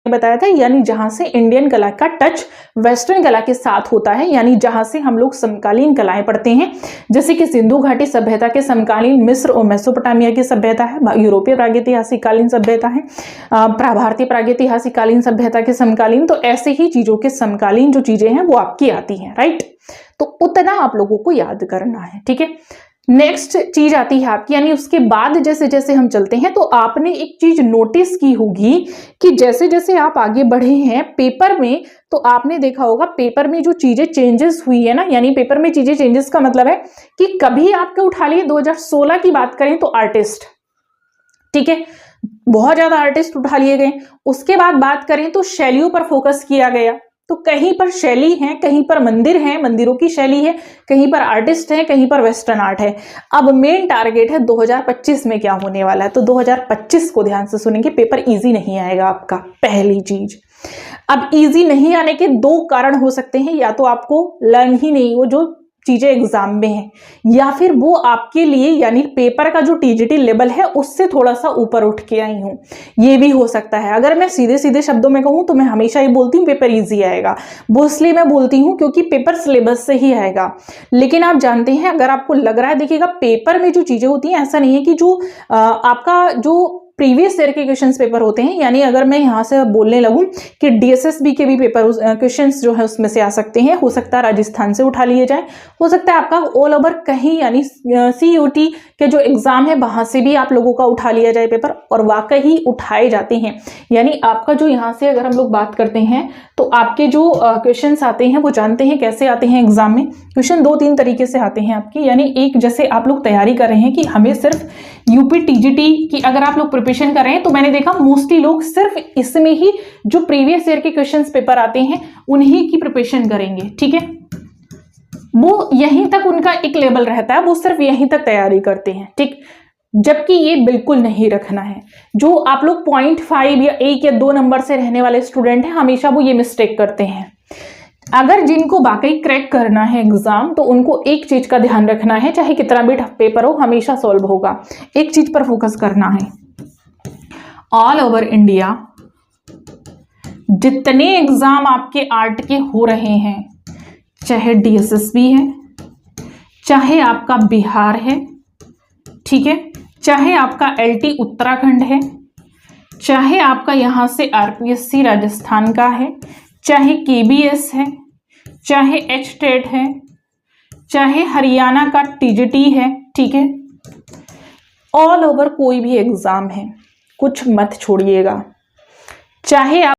बताया था, यानी जहां से इंडियन कला का टच वेस्टर्न कला के साथ होता है, यानी जहां से हम लोग समकालीन कलाएं पढ़ते हैं, जैसे कि सिंधु घाटी सभ्यता के समकालीन मिस्र और मेसोपोटामिया की सभ्यता है, यूरोपीय प्रागैतिहासिक कालीन सभ्यता है, भारतीय प्रागैतिहासिक कालीन सभ्यता के समकालीन। तो ऐसे ही चीजों के समकालीन जो चीजें हैं वो आपकी आती हैं, राइट। तो उतना आप लोगों को याद करना है, ठीक है। नेक्स्ट चीज आती है आपकी, यानी उसके बाद जैसे जैसे हम चलते हैं तो आपने एक चीज नोटिस की होगी कि जैसे जैसे आप आगे बढ़े हैं पेपर में, तो आपने देखा होगा पेपर में जो चीजें चेंजेस हुई है ना, यानी पेपर में चीजें चेंजेस का मतलब है कि कभी आपके उठा लिए 2016 की बात करें तो आर्टिस्ट, ठीक है, बहुत ज्यादा आर्टिस्ट उठा लिए गए। उसके बाद बात करें तो शैलियों पर फोकस किया गया, तो कहीं पर शैली है, कहीं पर मंदिर है, मंदिरों की शैली है, कहीं पर आर्टिस्ट है, कहीं पर वेस्टर्न आर्ट है। अब मेन टारगेट है 2025 में क्या होने वाला है, तो 2025 को ध्यान से सुनेंगे, पेपर इजी नहीं आएगा आपका, पहली चीज। अब इजी नहीं आने के दो कारण हो सकते हैं, या तो आपको लर्न ही नहीं वो जो चीजें एग्जाम में है, या फिर वो आपके लिए यानी पेपर का जो टीजीटी लेवल है उससे थोड़ा सा ऊपर उठ के आई हूं, ये भी हो सकता है। अगर मैं सीधे सीधे शब्दों में कहूं तो मैं हमेशा ये बोलती हूँ पेपर इजी आएगा, वो इसलिए मैं बोलती हूँ क्योंकि पेपर सिलेबस से ही आएगा। लेकिन आप जानते हैं, अगर आपको लग रहा है, देखिएगा पेपर में जो चीजें होती हैं ऐसा नहीं है कि जो आपका जो प्रीवियस ईयर के क्वेश्चंस पेपर होते हैं, यानी अगर मैं यहां से बोलने लगूं कि डीएसएसबी के भी पेपर क्वेश्चंस जो है उसमें से आ सकते हैं, हो सकता है राजस्थान से उठा लिए जाए, हो सकता है आपका ऑल ओवर कहीं यानी सीयूटी के जो एग्जाम है वहां से भी आप लोगों का उठा लिया जाए पेपर, और वाकई उठाए जाते हैं। यानी आपका जो यहाँ से अगर हम लोग बात करते हैं तो आपके जो क्वेश्चंस आते हैं वो जानते हैं कैसे आते हैं एग्जाम में। क्वेश्चन 2-3 तरीके से आते हैं आपके, यानी एक जैसे आप लोग तैयारी कर रहे हैं कि हमें सिर्फ यूपी टीजीटी की अगर आप लोग प्रिपरेशन कर रहे हैं, तो मैंने देखा मोस्टली लोग सिर्फ इसमें ही जो प्रीवियस ईयर के क्वेश्चंस पेपर आते हैं उन्हीं की प्रिपरेशन करेंगे, ठीक है। वो यहीं तक उनका एक लेवल रहता है, वो सिर्फ यहीं तक तैयारी करते हैं, ठीक। जबकि ये बिल्कुल नहीं रखना है। जो आप लोग 0.5 या 1 या 2 नंबर से रहने वाले स्टूडेंट हैं, हमेशा वो ये मिस्टेक करते हैं। अगर जिनको वाकई क्रैक करना है एग्जाम, तो उनको एक चीज का ध्यान रखना है, चाहे कितना भी टफ पेपर हो हमेशा सॉल्व होगा। एक चीज पर फोकस करना है, ऑल ओवर इंडिया जितने एग्जाम आपके आर्ट के हो रहे हैं, चाहे डीएसएसबी है, चाहे आपका बिहार है, ठीक है, चाहे आपका एलटी उत्तराखंड है, चाहे आपका यहां से आरपीएससी राजस्थान का है, चाहे केबीएस है, चाहे एचटेट है, चाहे हरियाणा का टीजीटी है, ठीक है, ऑल ओवर कोई भी एग्जाम है, कुछ मत छोड़िएगा। चाहे आप